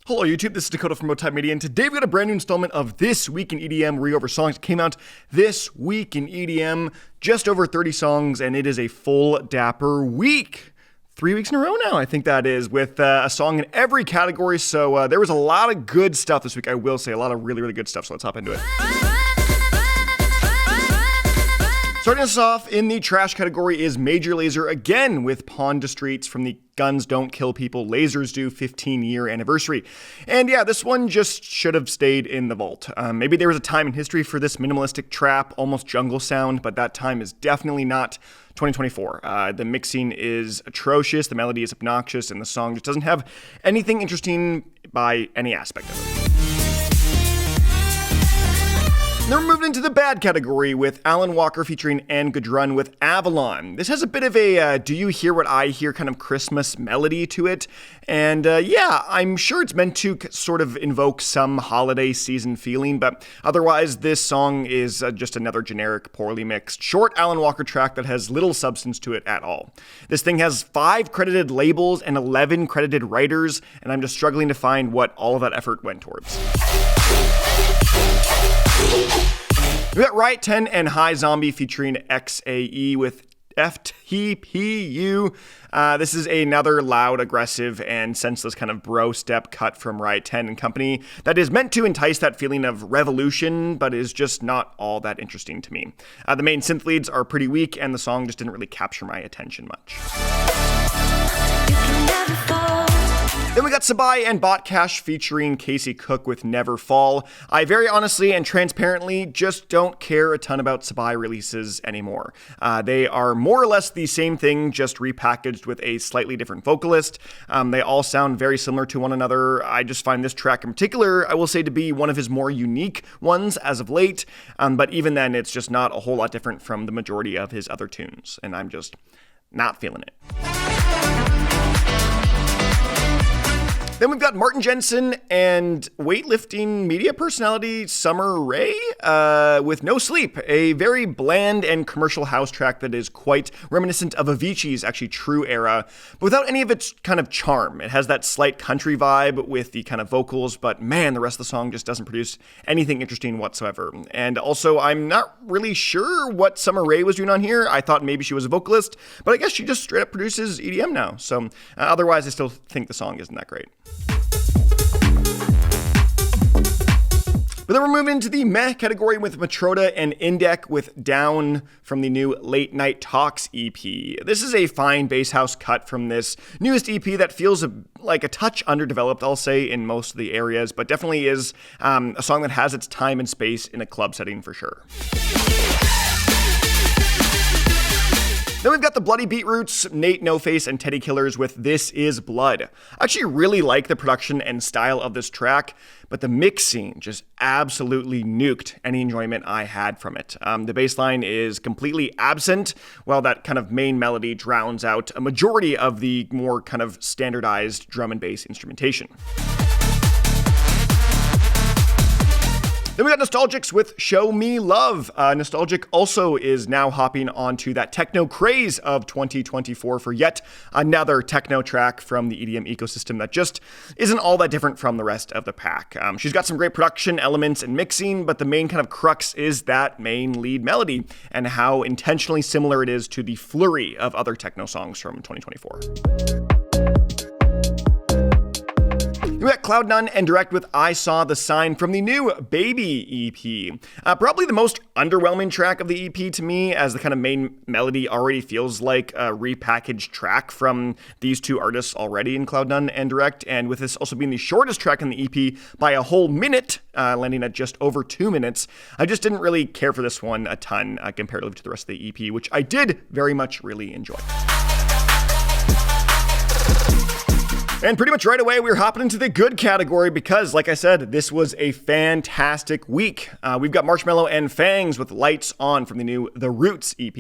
Hello YouTube, this is Dakota from Bowtied Media, and today we've got a brand new installment of This Week in EDM, where we go over songs that came out this week in EDM, just over 30 songs, and it is a full dapper week. 3 weeks in a row now, I think that is, with a song in every category, so there was a lot of good stuff this week, I will say, a lot of really, really good stuff, so let's hop into it. Starting us off in the trash category is Major Lazer again with Pawn to Streets from the Guns Don't Kill People, Lasers Do 15-year anniversary. And yeah, this one just should have stayed in the vault. Maybe there was a time in history for this minimalistic trap, almost jungle sound, but that time is definitely not 2024. The mixing is atrocious, the melody is obnoxious, and the song just doesn't have anything interesting by any aspect of it. Then we're moving into the bad category with Alan Walker featuring Gudrun with Avalon. This has a bit of a Do You Hear What I Hear kind of Christmas melody to it. And yeah, I'm sure it's meant to sort of invoke some holiday season feeling, but otherwise this song is just another generic, poorly mixed, short Alan Walker track that has little substance to it at all. This thing has 5 credited labels and 11 credited writers, and I'm just struggling to find what all of that effort went towards. We got Riot 10 and High Zombie featuring XAE with FTPU. This is another loud, aggressive, and senseless kind of bro step cut from Riot 10 and company that is meant to entice that feeling of revolution, but is just not all that interesting to me. The main synth leads are pretty weak, and the song just didn't really capture my attention much. Then we got SABAI and BOTCASH featuring Casey Cook with Never Fall. I very honestly and transparently just don't care a ton about SABAI releases anymore. They are more or less the same thing, just repackaged with a slightly different vocalist. They all sound very similar to one another. I just find this track in particular, I will say, to be one of his more unique ones as of late. But even then, it's just not a whole lot different from the majority of his other tunes. And I'm just not feeling it. Then we've got Martin Jensen and weightlifting media personality Sommer with No Sleep, a very bland and commercial house track that is quite reminiscent of Avicii's actually true era, but without any of its kind of charm. It has that slight country vibe with the kind of vocals, but man, the rest of the song just doesn't produce anything interesting whatsoever. And also, I'm not really sure what Sommer was doing on here. I thought maybe she was a vocalist, but I guess she just straight up produces EDM now. So otherwise, I still think the song isn't that great. But then we're moving into the meh category with Matroda and INDECK with Down from the new Late Night Talks EP. This is a fine bass house cut from this newest EP that feels like a touch underdeveloped, I'll say, in most of the areas, but definitely is a song that has its time and space in a club setting for sure. Then we've got the Bloody Beetroots, Nate No Face, and Teddy Killerz with This Is Blood. I actually really like the production and style of this track, but the mixing just absolutely nuked any enjoyment I had from it. The bass line is completely absent, while that kind of main melody drowns out a majority of the more kind of standardized drum and bass instrumentation. Then we got Nostalgix with Show Me Love. Nostalgix also is now hopping onto that techno craze of 2024 for yet another techno track from the EDM ecosystem that just isn't all that different from the rest of the pack. She's got some great production elements and mixing, but the main kind of crux is that main lead melody and how intentionally similar it is to the flurry of other techno songs from 2024. We got CloudNone Direct with I Saw the Sign from the new Baby EP. Probably the most underwhelming track of the EP to me, as the kind of main melody already feels like a repackaged track from these two artists already in CloudNone Direct, and with this also being the shortest track in the EP by a whole minute, landing at just over 2 minutes, I just didn't really care for this one a ton comparatively to the rest of the EP, which I did very much really enjoy. And pretty much right away, we're hopping into the good category because, like I said, this was a fantastic week. We've got Marshmello and FAANGS with Lights On from the new The Roots EP.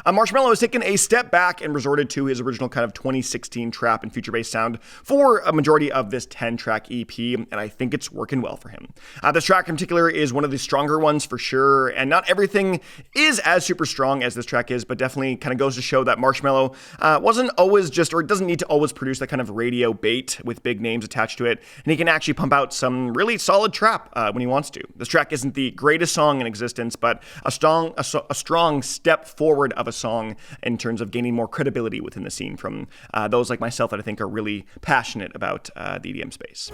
Marshmello has taken a step back and resorted to his original kind of 2016 trap and future-based sound for a majority of this 10-track EP, and I think it's working well for him. This track in particular is one of the stronger ones for sure, and not everything is as super strong as this track is, but definitely kind of goes to show that Marshmello wasn't always just, or doesn't need to always produce that kind of radio bait with big names attached to it, and he can actually pump out some really solid trap when he wants to. This track isn't the greatest song in existence, but a strong step forward of a song in terms of gaining more credibility within the scene from those like myself that I think are really passionate about the EDM space.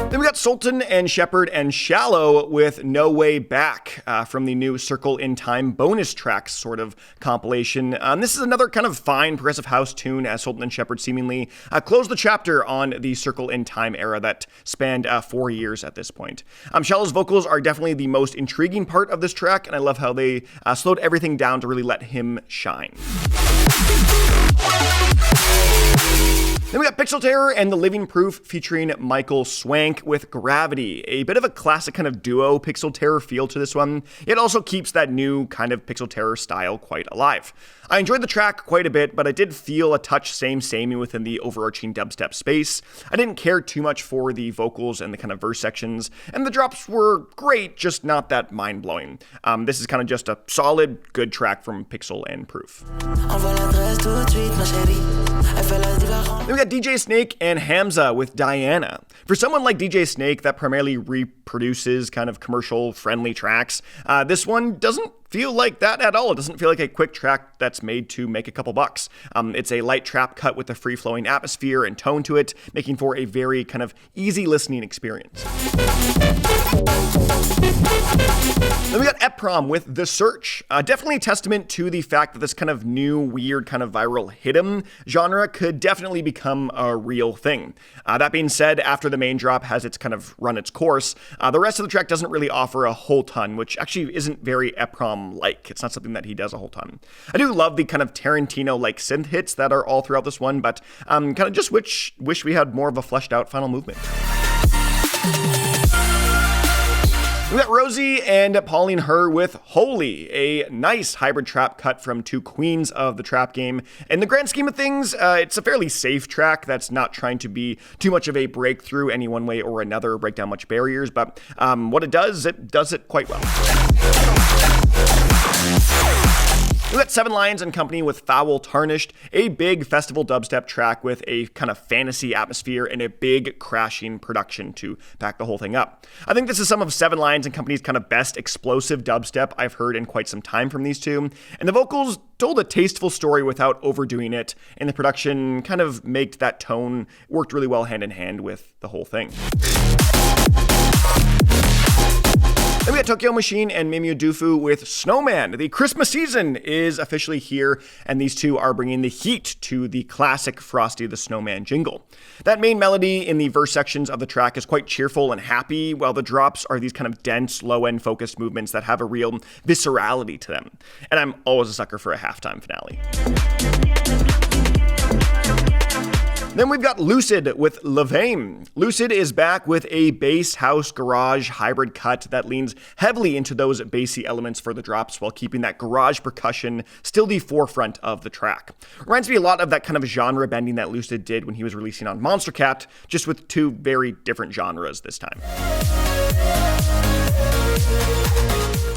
Then we got Sultan and Shepard and Shallou with No Way Back from the new Circle in Time bonus tracks sort of compilation. This is another kind of fine progressive house tune as Sultan and Shepard seemingly close the chapter on the Circle in Time era that spanned 4 years at this point. Shallou's vocals are definitely the most intriguing part of this track, and I love how they slowed everything down to really let him shine. Then we got Pixel Terror and The Living Proof featuring Michael Swank with Gravity. A bit of a classic kind of duo Pixel Terror feel to this one. It also keeps that new kind of Pixel Terror style quite alive. I enjoyed the track quite a bit, but I did feel a touch samey within the overarching dubstep space. I didn't care too much for the vocals and the kind of verse sections, and the drops were great, just not that mind-blowing. This is kind of just a solid, good track from Pixel and Proof. Then we got DJ Snake and Hamza with Diana. For someone like DJ Snake that primarily reproduces kind of commercial-friendly tracks, this one doesn't feel like that at all. It doesn't feel like a quick track that's made to make a couple bucks. It's a light trap cut with a free-flowing atmosphere and tone to it, making for a very kind of easy listening experience. Then we got Eprom with The Search. Definitely a testament to the fact that this kind of new, weird, kind of viral hit'em genre could definitely become a real thing. That being said, after the main drop has its kind of run its course, the rest of the track doesn't really offer a whole ton, which actually isn't very Eprom-like. It's not something that he does a whole ton. I do love the kind of Tarantino-like synth hits that are all throughout this one, but kind of just wish we had more of a fleshed out final movement. We got ROSSY and Pauline Her with Holy, a nice hybrid trap cut from two queens of the trap game. In the grand scheme of things, it's a fairly safe track that's not trying to be too much of a breakthrough any one way or another, or break down much barriers, but what it does it quite well. We got Seven Lions and Company with Foul Tarnished, a big festival dubstep track with a kind of fantasy atmosphere and a big crashing production to back the whole thing up. I think this is some of Seven Lions and Company's kind of best explosive dubstep I've heard in quite some time from these two, and the vocals told a tasteful story without overdoing it, and the production kind of made that tone worked really well hand in hand with the whole thing. Then we got Tokyo Machine and Mimyu Dufu with Snowman. The Christmas season is officially here, and these two are bringing the heat to the classic Frosty the Snowman jingle. That main melody in the verse sections of the track is quite cheerful and happy, while the drops are these kind of dense, low-end focused movements that have a real viscerality to them. And I'm always a sucker for a halftime finale. Then we've got Lucid with Levame. Lucid is back with a bass house garage hybrid cut that leans heavily into those bassy elements for the drops while keeping that garage percussion still the forefront of the track. Reminds me a lot of that kind of genre bending that Lucid did when he was releasing on Monster Cat, just with two very different genres this time.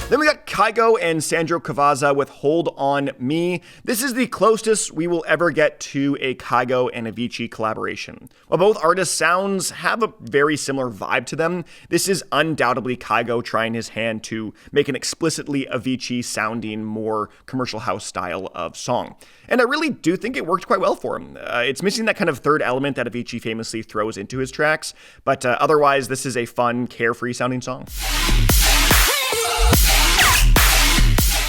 Then we got Kygo and Sandro Cavazza with Hold On Me. This is the closest we will ever get to a Kygo and Avicii collaboration. While both artists' sounds have a very similar vibe to them, this is undoubtedly Kygo trying his hand to make an explicitly Avicii sounding, more commercial house style of song. And I really do think it worked quite well for him. It's missing that kind of third element that Avicii famously throws into his tracks, but otherwise this is a fun, carefree sounding song.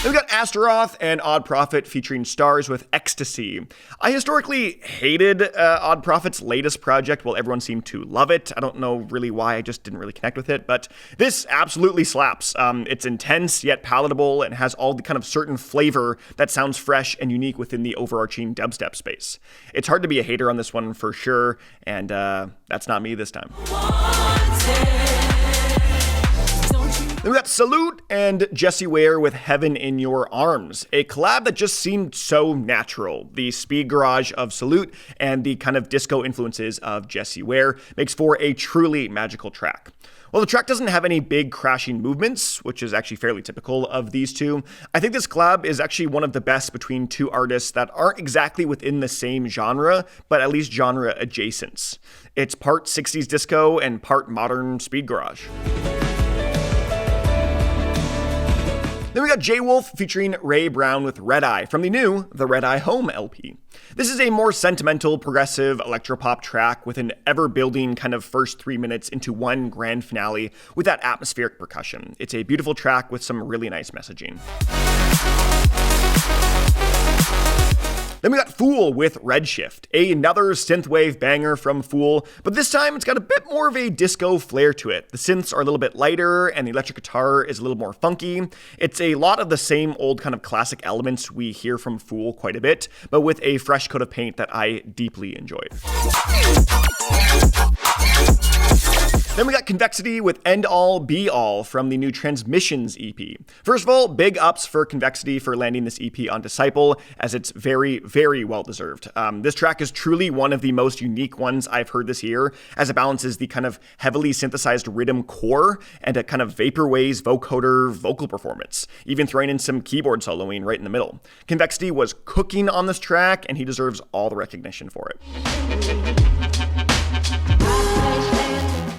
Then we got Astaroth and Odd Prophet featuring Stars with Ecstasy. I historically hated Odd Prophet's latest project while everyone seemed to love it. I don't know really why, I just didn't really connect with it, but this absolutely slaps. It's intense yet palatable and has all the kind of certain flavor that sounds fresh and unique within the overarching dubstep space. It's hard to be a hater on this one for sure, and that's not me this time. Then we got Salute and Jessie Ware with Heaven in Your Arms, a collab that just seemed so natural. The speed garage of Salute and the kind of disco influences of Jessie Ware makes for a truly magical track. While the track doesn't have any big crashing movements, which is actually fairly typical of these two, I think this collab is actually one of the best between two artists that aren't exactly within the same genre, but at least genre adjacent. It's part 60s disco and part modern speed garage. Then we got J Wolf featuring Ray Brown with Red Eye from the new The Red Eye Home LP. This is a more sentimental, progressive electropop track with an ever-building kind of first 3 minutes into one grand finale with that atmospheric percussion. It's a beautiful track with some really nice messaging. Then we got F.O.O.L with Redshift, another synthwave banger from F.O.O.L, but this time it's got a bit more of a disco flair to it. The synths are a little bit lighter, and the electric guitar is a little more funky. It's a lot of the same old kind of classic elements we hear from F.O.O.L quite a bit, but with a fresh coat of paint that I deeply enjoyed. Then we got Convexity with End All Be All from the new Transmissions EP. First of all, big ups for Convexity for landing this EP on Disciple, as it's very, very well deserved. This track is truly one of the most unique ones I've heard this year, as it balances the kind of heavily synthesized rhythm core and a kind of vaporwave vocoder vocal performance, even throwing in some keyboard soloing right in the middle. Convexity was cooking on this track, and he deserves all the recognition for it.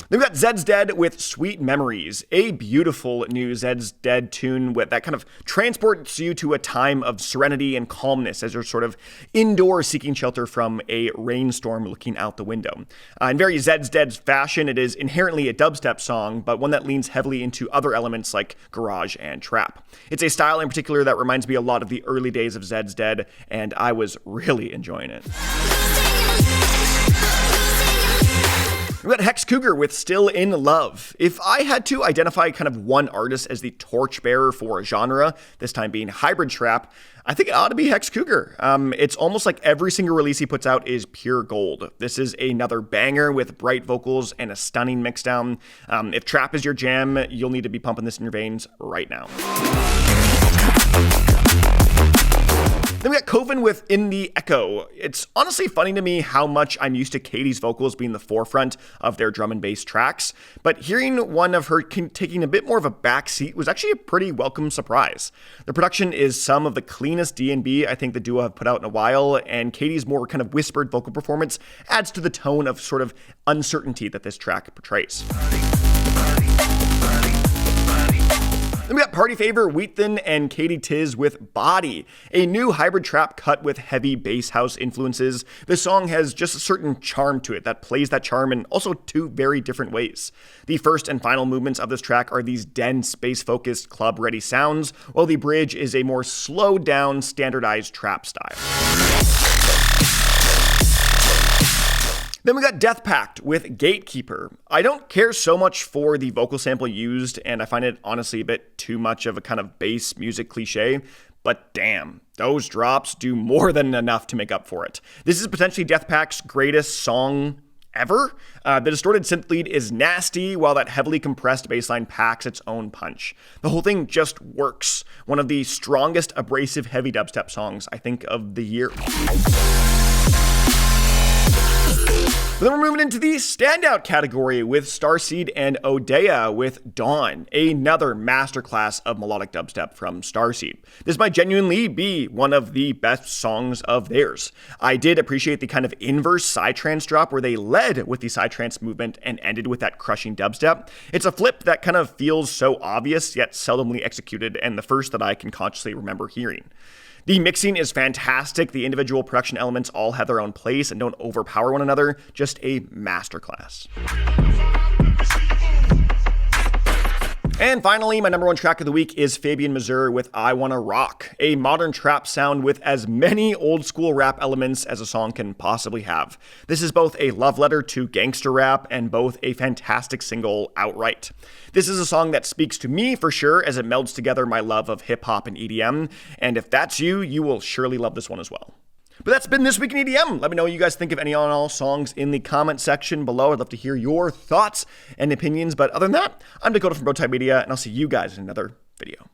Then we got Zeds Dead with Sweet Memories, a beautiful new Zeds Dead tune that kind of transports you to a time of serenity and calmness as you're sort of indoors seeking shelter from a rainstorm looking out the window. In very Zeds Dead fashion, it is inherently a dubstep song, but one that leans heavily into other elements like garage and trap. It's a style in particular that reminds me a lot of the early days of Zeds Dead, and I was really enjoying it. We got Hex Cougar with Still in Love. If I had to identify kind of one artist as the torchbearer for a genre, this time being hybrid trap, I think it ought to be Hex Cougar. It's almost like every single release he puts out is pure gold. This is another banger with bright vocals and a stunning mixdown. If trap is your jam, you'll need to be pumping this in your veins right now. Then we got Coven with In the Echo. It's honestly funny to me how much I'm used to Katie's vocals being the forefront of their drum and bass tracks, but hearing one of her taking a bit more of a backseat was actually a pretty welcome surprise. The production is some of the cleanest D&B I think the duo have put out in a while, and Katie's more kind of whispered vocal performance adds to the tone of sort of uncertainty that this track portrays. Then we got Party Favor, Wheaton, and Katie Tiz with Body, a new hybrid trap cut with heavy bass house influences. This song has just a certain charm to it that plays that charm in also two very different ways. The first and final movements of this track are these dense, bass-focused, club-ready sounds, while the bridge is a more slowed-down, standardized trap style. Then we got Death Pact with Gatekeeper. I don't care so much for the vocal sample used, and I find it honestly a bit too much of a kind of bass music cliche, but damn, those drops do more than enough to make up for it. This is potentially Death Pact's greatest song ever. The distorted synth lead is nasty, while that heavily compressed bassline packs its own punch. The whole thing just works. One of the strongest abrasive heavy dubstep songs I think of the year. Then we're moving into the standout category with Starseed and Odeya with Dawn, another masterclass of melodic dubstep from Starseed. This might genuinely be one of the best songs of theirs. I did appreciate the kind of inverse psytrance drop where they led with the psytrance movement and ended with that crushing dubstep. It's a flip that kind of feels so obvious yet seldomly executed, and the first that I can consciously remember hearing. The mixing is fantastic. The individual production elements all have their own place and don't overpower one another. Just a masterclass. And finally, my number one track of the week is Fabian Mazur with I Wanna Rock, a modern trap sound with as many old school rap elements as a song can possibly have. This is both a love letter to gangster rap and both a fantastic single outright. This is a song that speaks to me for sure, as it melds together my love of hip hop and EDM, and if that's you, you will surely love this one as well. But that's been This Week in EDM. Let me know what you guys think of any and all songs in the comment section below. I'd love to hear your thoughts and opinions. But other than that, I'm Dakota from Bowtied Media, and I'll see you guys in another video.